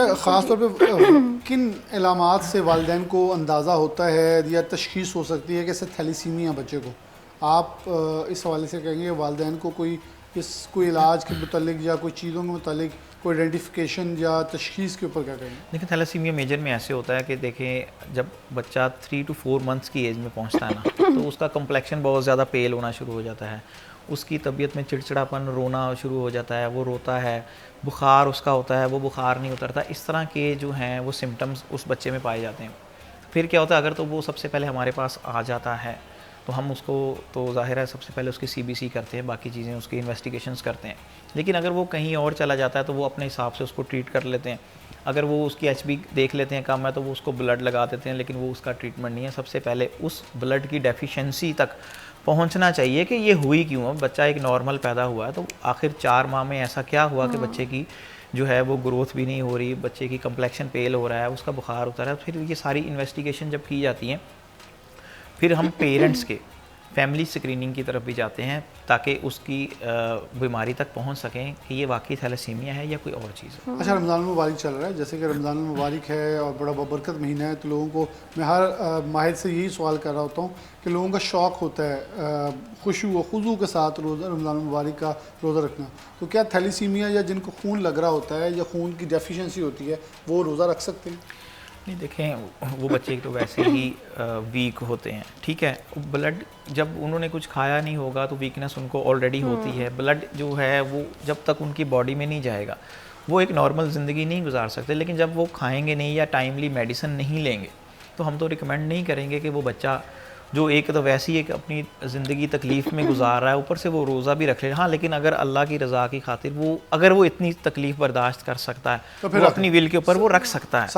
अच्छा, ख़ास तौर पे किन इलामात से वालिदैन को अंदाज़ा होता है या तशख़ीस हो सकती है कि इससे थैलीसीमिया बच्चे को, आप इस हवाले से कहेंगे वालिदैन को कोई इलाज के मुतालिक या कोई चीज़ों के मुतालिक कोई आइडेंटिफिकेशन या तशख़ीस के ऊपर क्या कहेंगे? देखिए, थैलेसीमिया मेजर में ऐसे होता है कि देखें, जब बच्चा 3 to 4 मंथ्स की एज में पहुंचता है ना, तो उसका कम्प्लेक्शन बहुत ज़्यादा पेल होना शुरू हो जाता है, उसकी तबीयत में चिड़चिड़ापन, रोना शुरू हो जाता है, वो रोता है, बुखार उसका होता है, वो बुखार नहीं उतरता। इस तरह के जो हैं वो सिम्टम्स उस बच्चे में पाए जाते हैं। फिर क्या होता है, अगर तो वो सबसे पहले हमारे पास आ जाता है तो हम उसको, तो ज़ाहिर है सबसे पहले उसकी सीबीसी करते हैं, बाकी चीज़ें उसकी इन्वेस्टिगेशंस करते हैं। लेकिन अगर वो कहीं और चला जाता है तो वो अपने हिसाब से उसको ट्रीट कर लेते हैं। अगर वो उसकी एचबी देख लेते हैं कम है तो वो उसको ब्लड लगा देते हैं, लेकिन वो उसका ट्रीटमेंट नहीं है। सबसे पहले उस ब्लड की डेफिशिएंसी तक पहुंचना चाहिए कि ये हुई क्यों। अब बच्चा एक नॉर्मल पैदा हुआ है तो आखिर 4 माह में ऐसा क्या हुआ कि बच्चे की जो है वो ग्रोथ भी नहीं हो रही, बच्चे की कम्प्लेक्शन पेल हो रहा है, उसका बुखार उतर रहा है। फिर ये सारी इन्वेस्टिगेशन जब की जाती हैं, फिर हम पेरेंट्स के फैमिली स्क्रीनिंग की तरफ भी जाते हैं ताकि उसकी बीमारी तक पहुंच सकें कि ये वाकई थैलेसीमिया है या कोई और चीज़ है। अच्छा, रमज़ान मुबारक चल रहा है, जैसे कि रमज़ान मुबारक है और बड़ा बरकत महीना है, तो लोगों को मैं हर माहिर से यही सवाल कर रहा होता हूँ कि लोगों का शौक़ होता है खुशू व खुजू के साथ रोज़ा रमज़ान मुबारक का रोज़ा रखना। तो क्या थैलीसीमिया या जिनको खून लग रहा होता है या खून की डेफिशिएंसी होती है वो रोज़ा रख सकते हैं? नहीं, देखें, वो बच्चे तो वैसे ही वीक होते हैं, ठीक है। ब्लड जब उन्होंने कुछ खाया नहीं होगा तो वीकनेस उनको ऑलरेडी होती है। ब्लड जो है वो जब तक उनकी बॉडी में नहीं जाएगा वो एक नॉर्मल ज़िंदगी नहीं गुजार सकते। लेकिन जब वो खाएंगे नहीं या टाइमली मेडिसिन नहीं लेंगे तो हम तो रिकमेंड नहीं करेंगे कि वो बच्चा जो एक तो वैसे ही एक अपनी ज़िंदगी तकलीफ़ में गुजार रहा है, ऊपर से वो रोज़ा भी रख ले। हाँ, लेकिन अगर अल्लाह की रज़ा की खातिर वो, अगर वो इतनी तकलीफ़ बर्दाश्त कर सकता है तो वो अपनी विल के ऊपर वो रख सकता है।